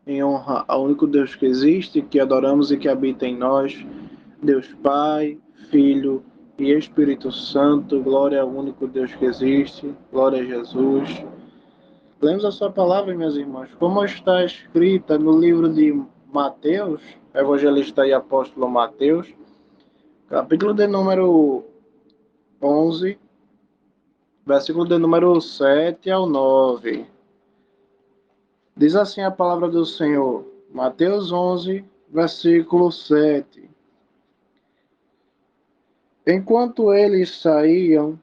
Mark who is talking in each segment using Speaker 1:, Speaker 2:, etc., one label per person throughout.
Speaker 1: em honra ao único Deus que existe, que adoramos e que habita em nós, Deus Pai, Filho e Espírito Santo. Glória ao único Deus que existe. Glória a Jesus. Lemos a sua palavra, meus irmãos, como está escrita no livro de Mateus, evangelista e apóstolo Mateus, capítulo de número 11, versículo de número 7 ao 9. Diz assim a palavra do Senhor, Mateus 11, versículo 7. Enquanto eles saíam,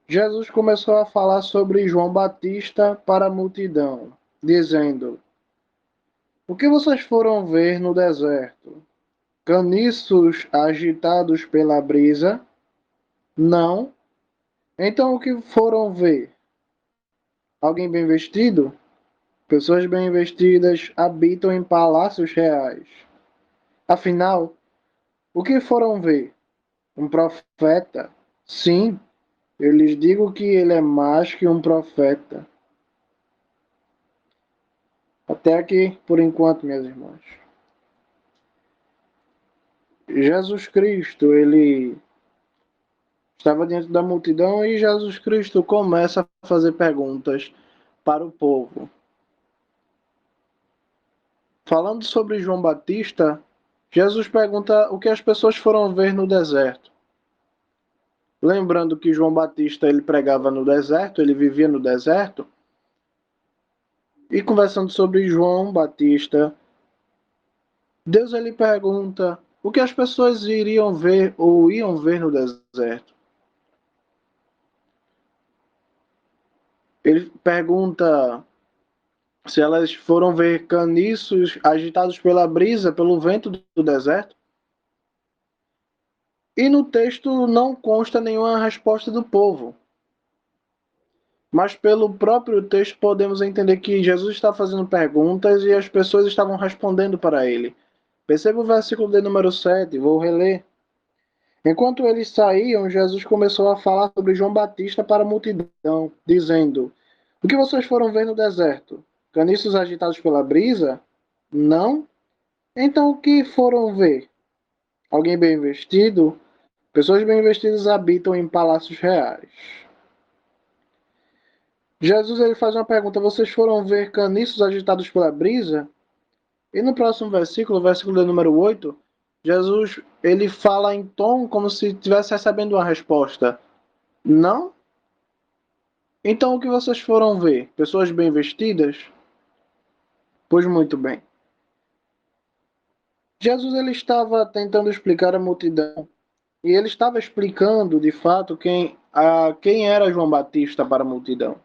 Speaker 1: Jesus começou a falar sobre João Batista para a multidão, dizendo: O que vocês foram ver no deserto? Caniços agitados pela brisa? Não. Então o que foram ver? Alguém bem vestido? Pessoas bem vestidas habitam em palácios reais. Afinal, o que foram ver? Um profeta? Sim, eu lhes digo que ele é mais que um profeta. Até aqui, por enquanto, meus irmãos. Jesus Cristo, ele estava diante da multidão e Jesus Cristo começa a fazer perguntas para o povo. Falando sobre João Batista, Jesus pergunta o que as pessoas foram ver no deserto. Lembrando que João Batista ele pregava no deserto, ele vivia no deserto. E conversando sobre João Batista, Deus ele pergunta o que as pessoas iriam ver ou iam ver no deserto. Ele pergunta se elas foram ver caniços agitados pela brisa, pelo vento do deserto. E no texto não consta nenhuma resposta do povo. Mas pelo próprio texto podemos entender que Jesus está fazendo perguntas e as pessoas estavam respondendo para ele. Perceba o versículo de número 7, vou reler. Enquanto eles saíam, Jesus começou a falar sobre João Batista para a multidão, dizendo: O que vocês foram ver no deserto? Caniços agitados pela brisa? Não? Então o que foram ver? Alguém bem vestido? Pessoas bem vestidas habitam em palácios reais. Jesus ele faz uma pergunta: Vocês foram ver caniços agitados pela brisa? E no próximo versículo, versículo número 8, Jesus ele fala em tom como se estivesse recebendo uma resposta. Não? Então o que vocês foram ver? Pessoas bem vestidas? Pois muito bem. Jesus ele estava tentando explicar à multidão e ele estava explicando de fato quem era João Batista para a multidão.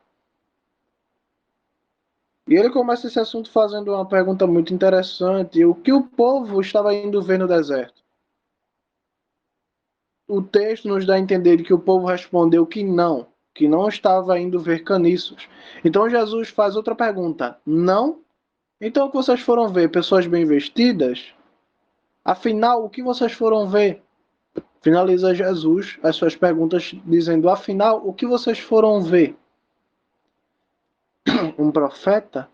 Speaker 1: E ele começa esse assunto fazendo uma pergunta muito interessante: o que o povo estava indo ver no deserto? O texto nos dá a entender que o povo respondeu que não estava indo ver caniços. Então Jesus faz outra pergunta: não? Então o que vocês foram ver? Pessoas bem vestidas? Afinal, o que vocês foram ver? Finaliza Jesus as suas perguntas dizendo: afinal, o que vocês foram ver? Um profeta?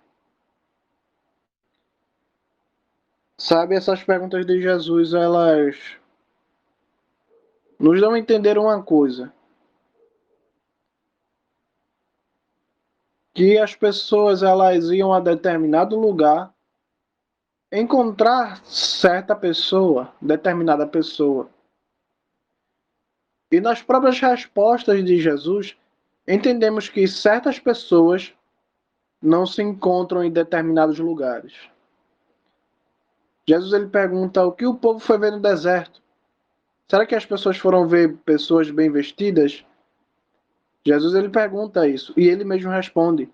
Speaker 1: Sabe, essas perguntas de Jesus, elas nos dão a entender uma coisa: que as pessoas elas iam a determinado lugar encontrar certa pessoa, determinada pessoa. E nas próprias respostas de Jesus, entendemos que certas pessoas não se encontram em determinados lugares. Jesus ele pergunta o que o povo foi ver no deserto. Será que as pessoas foram ver pessoas bem vestidas? Jesus ele pergunta isso e ele mesmo responde: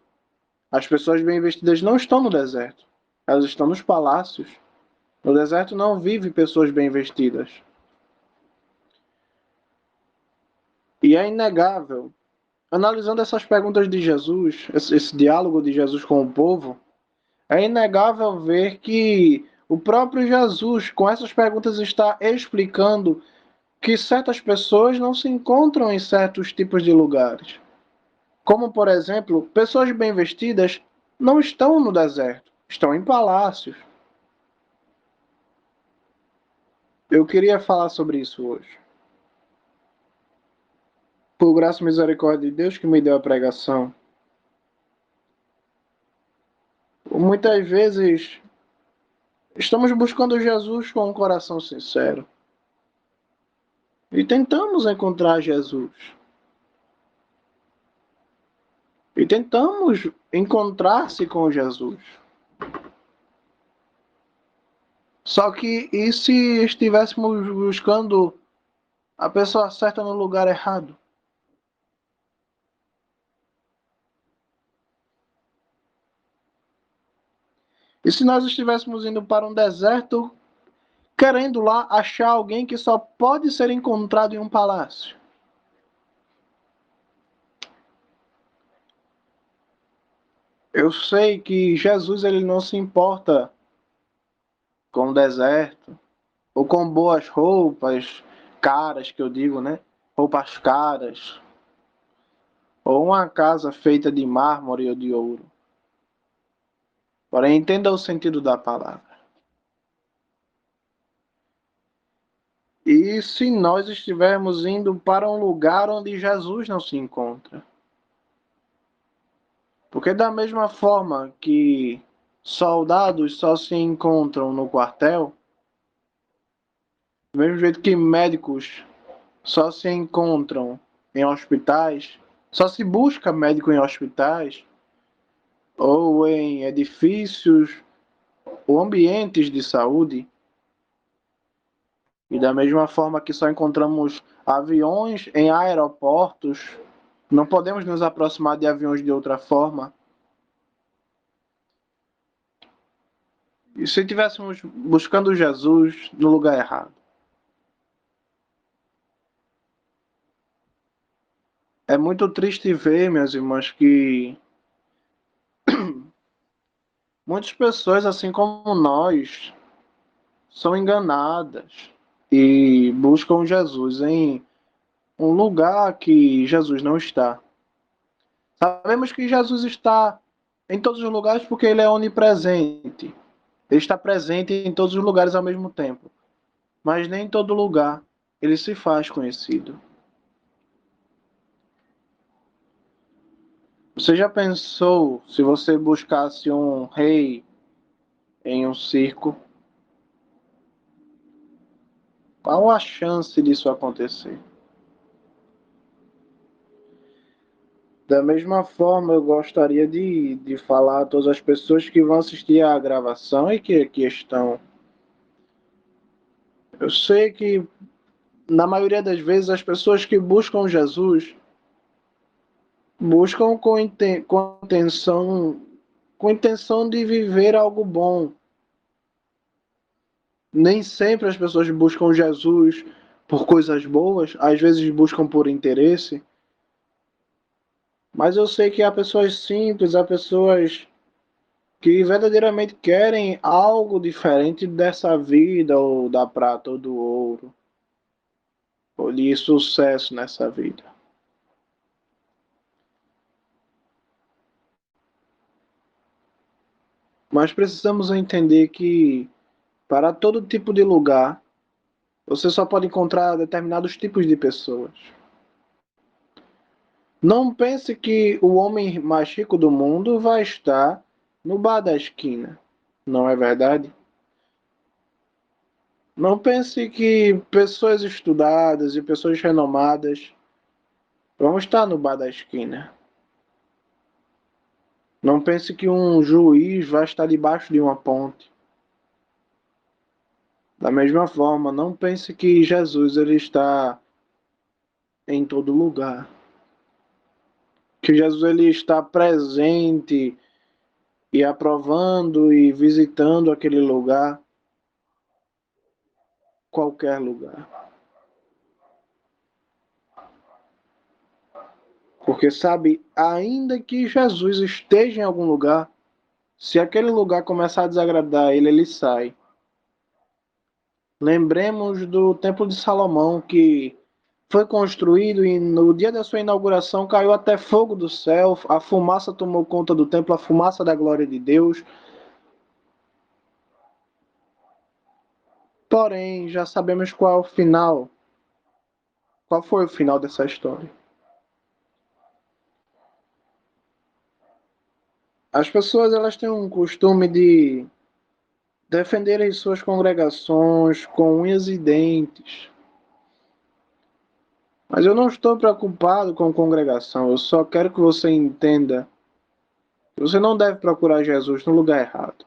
Speaker 1: as pessoas bem vestidas não estão no deserto, elas estão nos palácios. No deserto não vive pessoas bem vestidas. E é inegável, analisando essas perguntas de Jesus, esse diálogo de Jesus com o povo, é inegável ver que o próprio Jesus, com essas perguntas, está explicando que certas pessoas não se encontram em certos tipos de lugares. Como, por exemplo, pessoas bem vestidas não estão no deserto. estão em palácios. Eu queria falar sobre isso hoje. Por graça e misericórdia de Deus que me deu a pregação. Muitas vezes estamos buscando Jesus com um coração sincero. E tentamos encontrar Jesus. E tentamos encontrar-se com Jesus. Só que e se estivéssemos buscando a pessoa certa no lugar errado? E se nós estivéssemos indo para um deserto, querendo lá achar alguém que só pode ser encontrado em um palácio? Eu sei que Jesus ele não se importa com o deserto, ou com boas roupas, caras que eu digo, né? Roupas caras, ou uma casa feita de mármore ou de ouro. Porém, entenda o sentido da palavra. E se nós estivermos indo para um lugar onde Jesus não se encontra? Porque da mesma forma que soldados só se encontram no quartel, do mesmo jeito que médicos só se encontram em hospitais, só se busca médico em hospitais ou em edifícios ou ambientes de saúde, e da mesma forma que só encontramos aviões em aeroportos, não podemos nos aproximar de aviões de outra forma. E se estivéssemos buscando Jesus no lugar errado? É muito triste ver, meus irmãos, que muitas pessoas, assim como nós, são enganadas e buscam Jesus em um lugar que Jesus não está. Sabemos que Jesus está em todos os lugares porque ele é onipresente. Ele está presente em todos os lugares ao mesmo tempo. Mas nem em todo lugar ele se faz conhecido. Você já pensou se você buscasse um rei em um circo? Qual a chance disso acontecer? Da mesma forma, eu gostaria de falar a todas as pessoas que vão assistir à gravação e que aqui estão. Eu sei que, na maioria das vezes, as pessoas que buscam Jesus buscam com intenção de viver algo bom. Nem sempre as pessoas buscam Jesus por coisas boas, às vezes buscam por interesse. Mas eu sei que há pessoas simples, há pessoas que verdadeiramente querem algo diferente dessa vida, ou da prata, ou do ouro, ou de sucesso nessa vida. Mas precisamos entender que para todo tipo de lugar, você só pode encontrar determinados tipos de pessoas. Não pense que o homem mais rico do mundo vai estar no bar da esquina. Não é verdade? Não pense que pessoas estudadas e pessoas renomadas vão estar no bar da esquina. Não pense que um juiz vai estar debaixo de uma ponte. Da mesma forma, não pense que Jesus ele está em todo lugar. Que Jesus ele está presente e aprovando e visitando aquele lugar, qualquer lugar. Porque sabe, ainda que Jesus esteja em algum lugar, se aquele lugar começar a desagradar ele, ele sai. Lembremos do Templo de Salomão, que foi construído e no dia da sua inauguração caiu até fogo do céu, a fumaça tomou conta do templo, a fumaça da glória de Deus. Porém, já sabemos qual é o final. Qual foi o final dessa história? As pessoas elas têm um costume de defenderem suas congregações com unhas e dentes. Mas eu não estou preocupado com congregação, eu só quero que você entenda que você não deve procurar Jesus no lugar errado.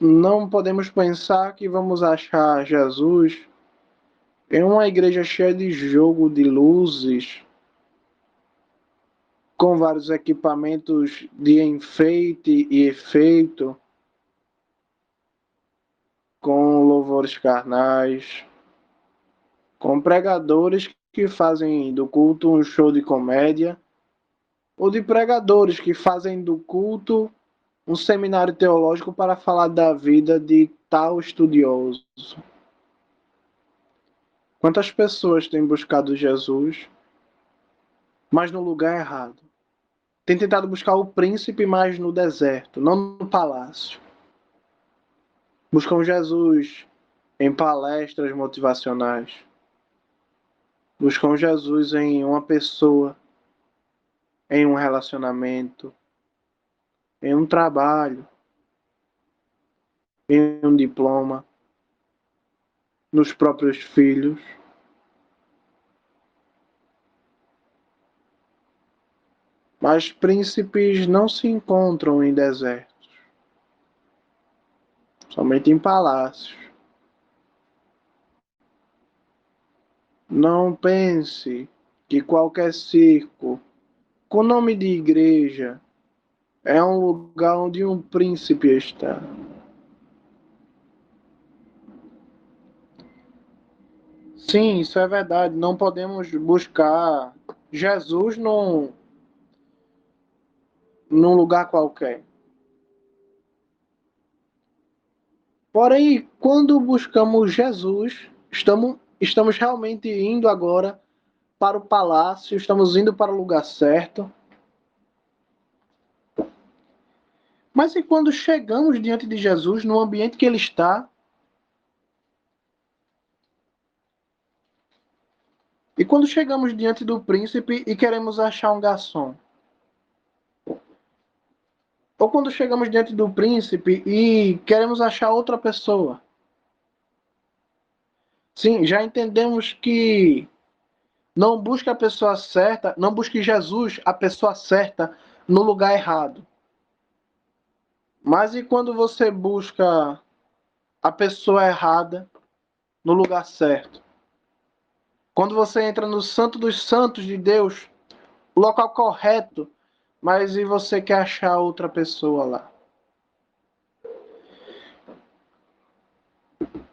Speaker 1: Não podemos pensar que vamos achar Jesus em uma igreja cheia de jogo de luzes, com vários equipamentos de enfeite e efeito, com louvores carnais, com pregadores que fazem do culto um show de comédia, ou de pregadores que fazem do culto um seminário teológico para falar da vida de tal estudioso. Quantas pessoas têm buscado Jesus, mas no lugar errado? Tem tentado buscar o príncipe, mas no deserto, não no palácio. Buscam Jesus em palestras motivacionais. Buscam Jesus em uma pessoa, em um relacionamento, em um trabalho, em um diploma, nos próprios filhos. Mas príncipes não se encontram em desertos, somente em palácios. Não pense que qualquer circo com nome de igreja é um lugar onde um príncipe está. Sim, isso é verdade. Não podemos buscar Jesus num lugar qualquer. Porém, quando buscamos Jesus, estamos realmente indo agora para o palácio, estamos indo para o lugar certo. Mas e quando chegamos diante de Jesus, no ambiente que ele está? E quando chegamos diante do príncipe e queremos achar um garçom? Ou quando chegamos diante do príncipe e queremos achar outra pessoa? Sim, já entendemos que não busque a pessoa certa, não busque Jesus, a pessoa certa, no lugar errado. Mas e quando você busca a pessoa errada no lugar certo? Quando você entra no Santo dos Santos de Deus, o local correto, mas e você quer achar outra pessoa lá?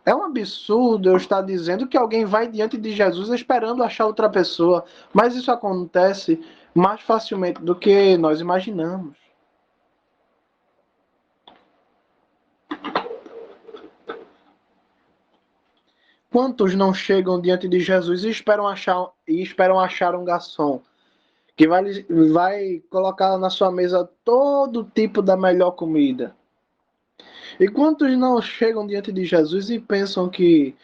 Speaker 1: É um absurdo eu estar dizendo que alguém vai diante de Jesus esperando achar outra pessoa, mas isso acontece mais facilmente do que nós imaginamos. Quantos não chegam diante de Jesus e esperam achar um garçom que vai colocar na sua mesa todo tipo da melhor comida? E quantos não chegam diante de Jesus e pensam que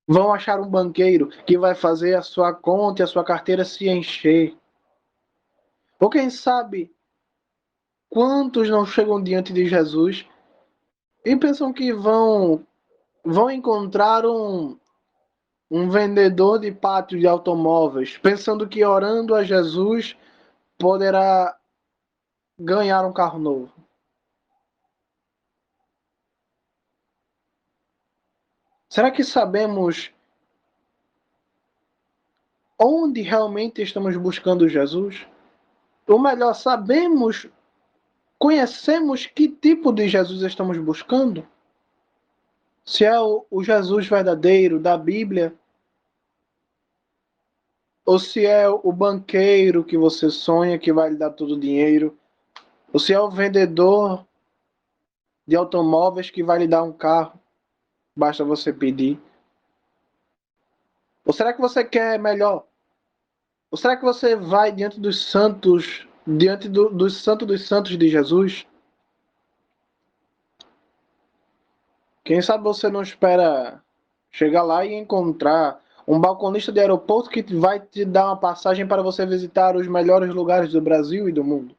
Speaker 1: vão achar um banqueiro que vai fazer a sua conta e a sua carteira se encher? Ou quem sabe, quantos não chegam diante de Jesus e pensam que vão encontrar um vendedor de pátio de automóveis, pensando que orando a Jesus poderá ganhar um carro novo? Será que sabemos onde realmente estamos buscando Jesus? Ou melhor, conhecemos que tipo de Jesus estamos buscando? Se é o Jesus verdadeiro da Bíblia, ou se é o banqueiro que você sonha que vai lhe dar todo o dinheiro, ou se é o vendedor de automóveis que vai lhe dar um carro, basta você pedir. Ou será que você quer melhor? Ou será que você vai diante dos santos, diante dos santos de Jesus? Quem sabe você não espera chegar lá e encontrar um balconista de aeroporto que vai te dar uma passagem para você visitar os melhores lugares do Brasil e do mundo.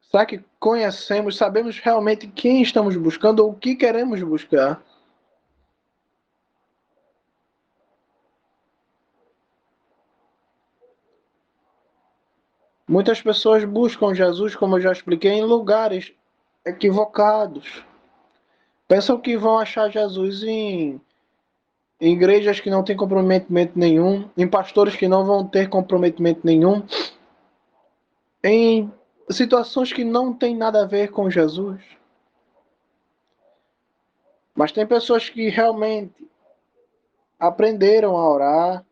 Speaker 1: Será que conhecemos, sabemos realmente quem estamos buscando ou o que queremos buscar? Muitas pessoas buscam Jesus, como eu já expliquei, em lugares equivocados. Pensam que vão achar Jesus em igrejas que não têm comprometimento nenhum, em pastores que não vão ter comprometimento nenhum, em situações que não têm nada a ver com Jesus. Mas tem pessoas que realmente aprenderam a orar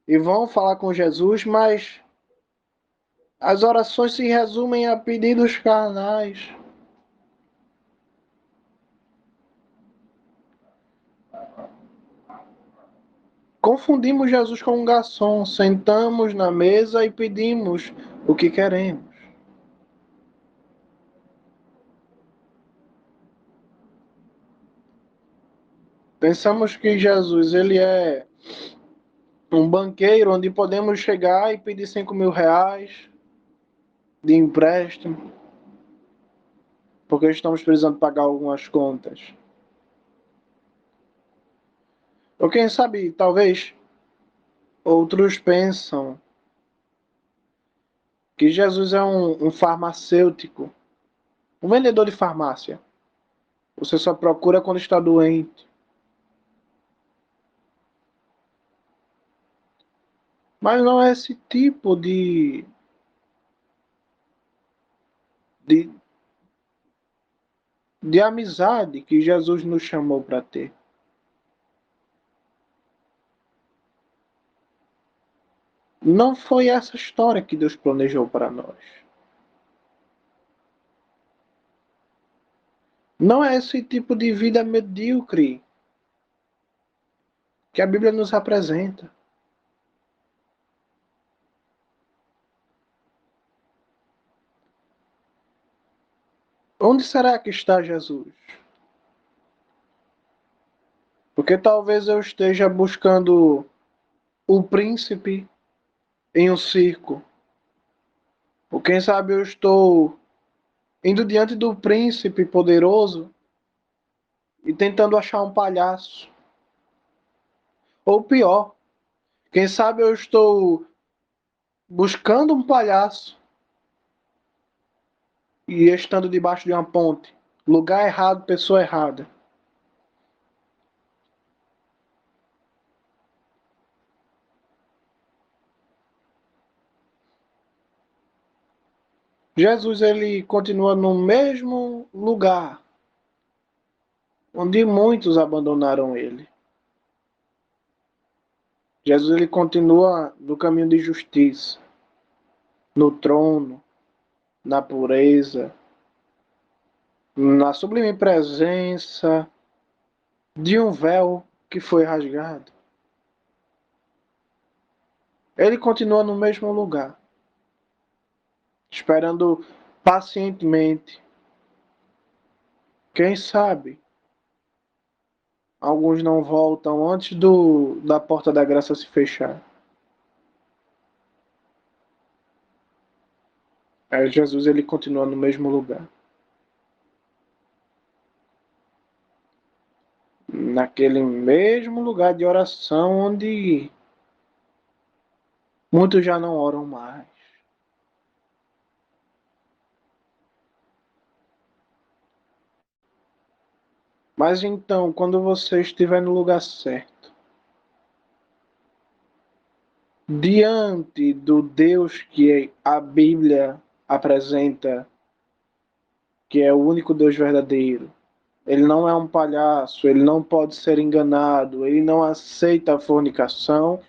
Speaker 1: e vão falar com Jesus, mas as orações se resumem a pedidos carnais. Confundimos Jesus com um garçom, sentamos na mesa e pedimos o que queremos. Pensamos que Jesus ele é um banqueiro onde podemos chegar e pedir 5.000 reais de empréstimo, porque estamos precisando pagar algumas contas. Ou quem sabe, talvez, outros pensam que Jesus é um farmacêutico, um vendedor de farmácia. Você só procura quando está doente. Mas não é esse tipo de, de amizade que Jesus nos chamou para ter. Não foi essa história que Deus planejou para nós. Não é esse tipo de vida medíocre que a Bíblia nos apresenta. Onde será que está Jesus? Porque talvez eu esteja buscando o príncipe em um circo. Ou quem sabe eu estou indo diante do príncipe poderoso e tentando achar um palhaço. Ou pior, quem sabe eu estou buscando um palhaço e estando debaixo de uma ponte. Lugar errado, pessoa errada. Jesus ele continua no mesmo lugar onde muitos abandonaram ele. Jesus ele continua no caminho de justiça, no trono, na pureza, na sublime presença de um véu que foi rasgado. Ele continua no mesmo lugar, esperando pacientemente. Quem sabe alguns não voltam antes da porta da graça se fechar. Jesus ele continua no mesmo lugar. Naquele mesmo lugar de oração onde muitos já não oram mais. Mas então, quando você estiver no lugar certo, diante do Deus que a Bíblia apresenta, que é o único Deus verdadeiro, ele não é um palhaço, ele não pode ser enganado, ele não aceita a fornicação,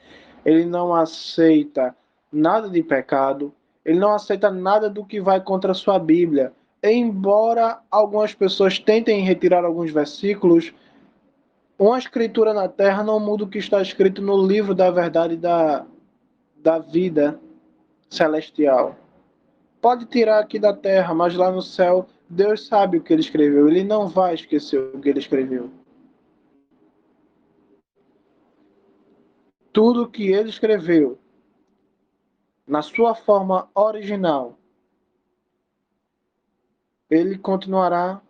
Speaker 1: ele não aceita nada de pecado, ele não aceita nada do que vai contra a sua Bíblia. Embora algumas pessoas tentem retirar alguns versículos, uma escritura na terra não muda o que está escrito no livro da verdade da vida celestial. Pode tirar aqui da terra, mas lá no céu Deus sabe o que ele escreveu, ele não vai esquecer o que ele escreveu. Tudo que ele escreveu, na sua forma original, ele continuará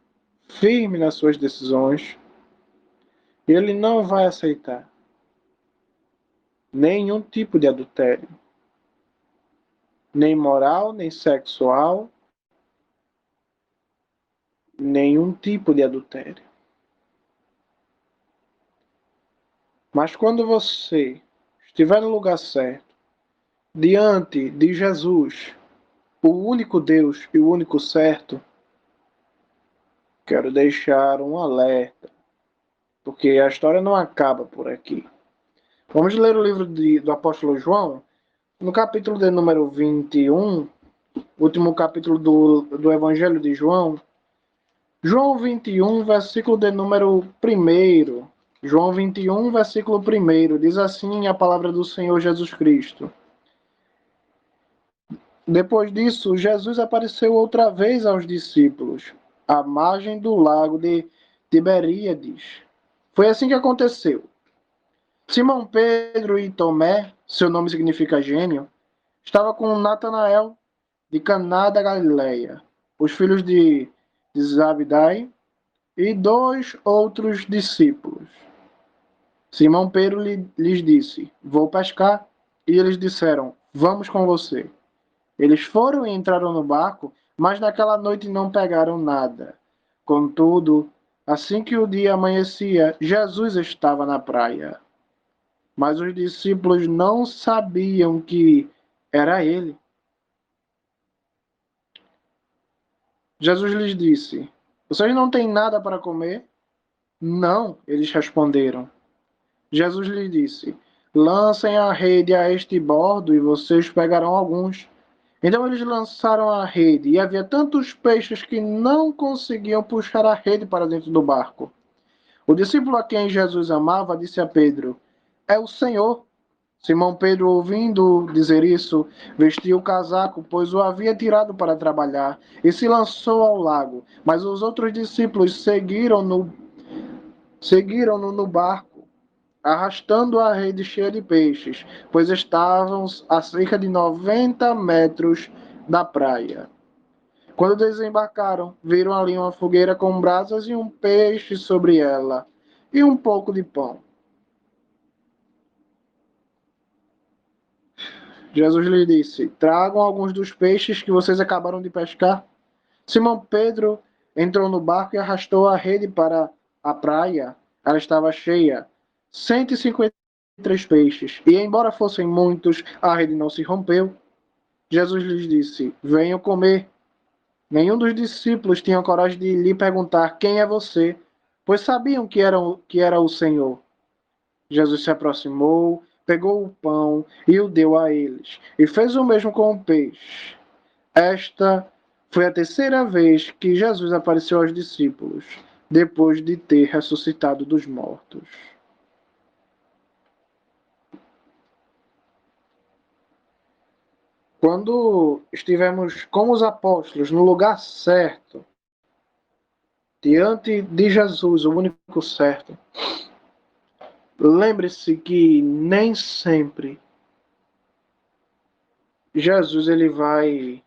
Speaker 1: firme nas suas decisões. Ele não vai aceitar nenhum tipo de adultério, nem moral, nem sexual, nenhum tipo de adultério. Mas quando você estiver no lugar certo, diante de Jesus, o único Deus e o único certo, quero deixar um alerta, porque a história não acaba por aqui. Vamos ler o livro do apóstolo João, no capítulo de número 21, último capítulo do Evangelho de João. João 21, versículo de número 1. João 21, versículo 1, diz assim a palavra do Senhor Jesus Cristo. Depois disso, Jesus apareceu outra vez aos discípulos, à margem do lago de Tiberíades. Foi assim que aconteceu. Simão Pedro e Tomé, seu nome significa gênio, estava com Natanael de Caná da Galileia, os filhos de Zabdai e dois outros discípulos. Simão Pedro lhes disse: Vou pescar. E eles disseram: Vamos com você. Eles foram e entraram no barco, mas naquela noite não pegaram nada. Contudo, assim que o dia amanhecia, Jesus estava na praia. Mas os discípulos não sabiam que era ele. Jesus lhes disse: Vocês não têm nada para comer? Não, eles responderam. Jesus lhes disse: Lancem a rede a este bordo e vocês pegarão alguns. Então eles lançaram a rede e havia tantos peixes que não conseguiam puxar a rede para dentro do barco. O discípulo a quem Jesus amava disse a Pedro: É o Senhor. Simão Pedro, ouvindo dizer isso, vestiu o casaco, pois o havia tirado para trabalhar, e se lançou ao lago. Mas os outros discípulos seguiram-no no barco, arrastando a rede cheia de peixes, pois estavam a cerca de 90 metros da praia. Quando desembarcaram, viram ali uma fogueira com brasas e um peixe sobre ela, e um pouco de pão. Jesus lhe disse: Tragam alguns dos peixes que vocês acabaram de pescar. Simão Pedro entrou no barco e arrastou a rede para a praia. Ela estava cheia, 153 peixes, e embora fossem muitos, a rede não se rompeu. Jesus lhes disse: Venham comer. Nenhum dos discípulos tinha coragem de lhe perguntar: Quem é você? Pois sabiam que era o Senhor. Jesus se aproximou, pegou o pão e o deu a eles, e fez o mesmo com o peixe. Esta foi a terceira vez que Jesus apareceu aos discípulos, depois de ter ressuscitado dos mortos. Quando estivermos com os apóstolos no lugar certo, diante de Jesus, o único certo, lembre-se que nem sempre Jesus ele vai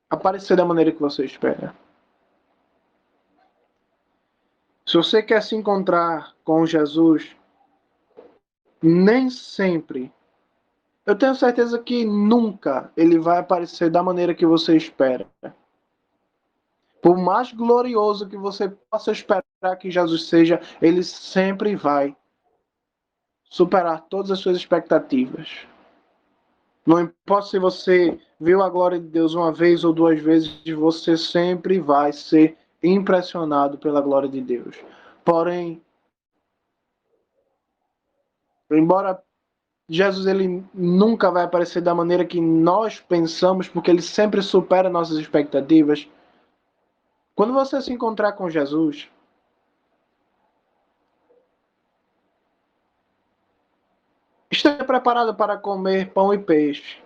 Speaker 1: aparecer da maneira que você espera. Se você quer se encontrar com Jesus, nem sempre, eu tenho certeza que nunca ele vai aparecer da maneira que você espera. Por mais glorioso que você possa esperar que Jesus seja, ele sempre vai superar todas as suas expectativas. Não importa se você viu a glória de Deus uma vez ou duas vezes, você sempre vai ser impressionado pela glória de Deus. Porém, embora Jesus ele nunca vai aparecer da maneira que nós pensamos, porque ele sempre supera nossas expectativas. Quando você se encontrar com Jesus, esteja preparado para comer pão e peixe.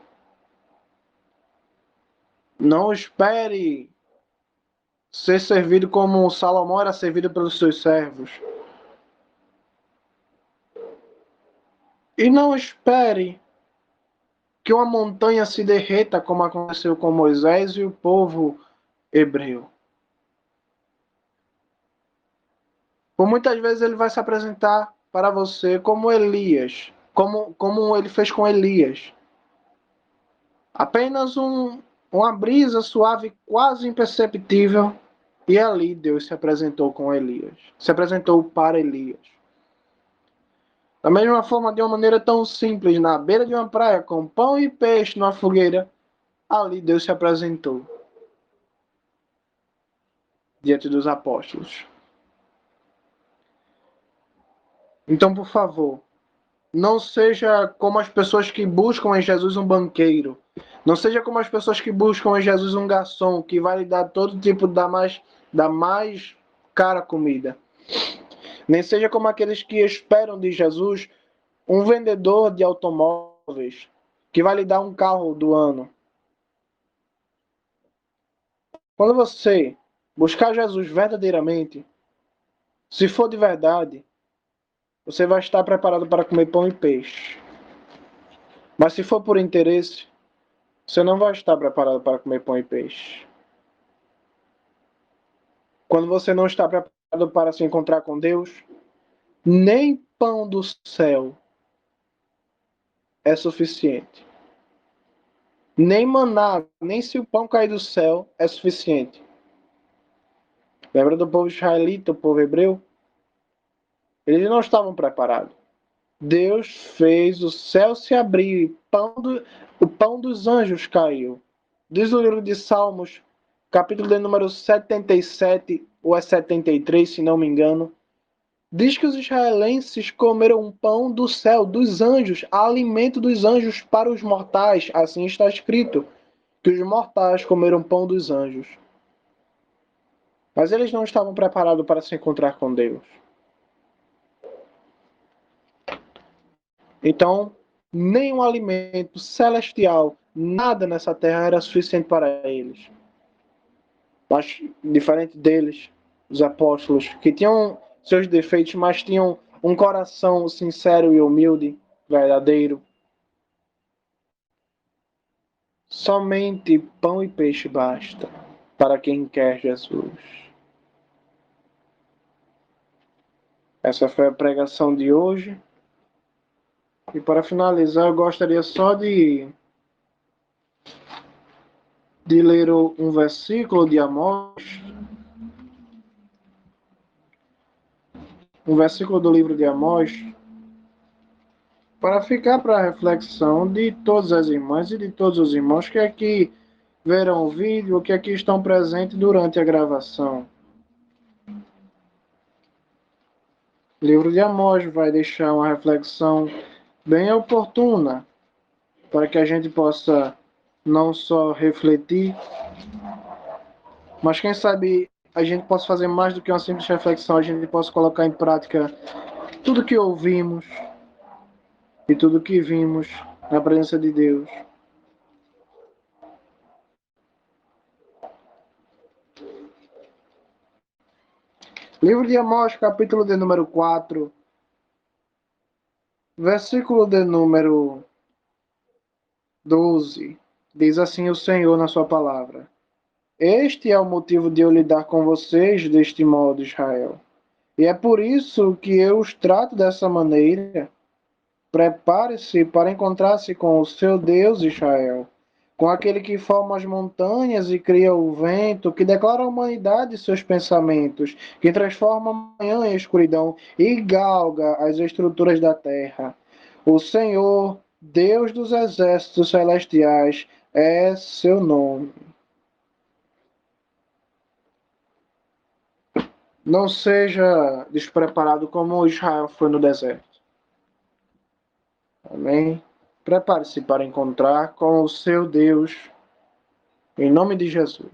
Speaker 1: Não espere ser servido como Salomão era servido pelos seus servos. E não espere que uma montanha se derreta, como aconteceu com Moisés e o povo hebreu. Por muitas vezes ele vai se apresentar para você como Elias, como ele fez com Elias. Apenas uma brisa suave, quase imperceptível, e ali Deus se apresentou com Elias. Se apresentou para Elias. Da mesma forma, de uma maneira tão simples, na beira de uma praia, com pão e peixe numa fogueira, ali Deus se apresentou diante dos apóstolos. Então, por favor, não seja como as pessoas que buscam em Jesus um banqueiro. Não seja como as pessoas que buscam em Jesus um garçom que vai lhe dar todo tipo da mais cara comida. Nem seja como aqueles que esperam de Jesus um vendedor de automóveis que vai lhe dar um carro do ano. Quando você buscar Jesus verdadeiramente, se for de verdade, você vai estar preparado para comer pão e peixe. Mas se for por interesse, você não vai estar preparado para comer pão e peixe. Quando você não está preparado para se encontrar com Deus, nem pão do céu é suficiente. Nem maná, nem se o pão cair do céu é suficiente. Lembra do povo israelita, o povo hebreu? Eles não estavam preparados. Deus fez o céu se abrir, o pão dos anjos caiu. Diz o livro de Salmos, capítulo de número 77, ou é 73, se não me engano. Diz que os israelenses comeram um pão do céu, dos anjos, alimento dos anjos para os mortais. Assim está escrito, que os mortais comeram pão dos anjos. Mas eles não estavam preparados para se encontrar com Deus. Então, nenhum alimento celestial, nada nessa terra era suficiente para eles. Mas, diferente deles, os apóstolos, que tinham seus defeitos, mas tinham um coração sincero e humilde, verdadeiro. Somente pão e peixe basta para quem quer Jesus. Essa foi a pregação de hoje. E para finalizar, eu gostaria só de ler um versículo de Amós, um versículo do livro de Amós, para ficar para a reflexão de todas as irmãs e de todos os irmãos que aqui verão o vídeo, que aqui estão presentes durante a gravação. O livro de Amós vai deixar uma reflexão bem oportuna para que a gente possa não só refletir, mas quem sabe a gente possa fazer mais do que uma simples reflexão, a gente possa colocar em prática tudo que ouvimos e tudo que vimos na presença de Deus. Livro de Amós, capítulo de número 4, versículo de número 12. Diz assim o Senhor na sua palavra: Este é o motivo de eu lidar com vocês deste modo, Israel. E é por isso que eu os trato dessa maneira. Prepare-se para encontrar-se com o seu Deus, Israel, com aquele que forma as montanhas e cria o vento, que declara a humanidade seus pensamentos, que transforma a manhã em escuridão e galga as estruturas da terra. O Senhor, Deus dos exércitos celestiais, é seu nome. Não seja despreparado como Israel foi no deserto. Amém? Prepare-se para encontrar com o seu Deus, em nome de Jesus.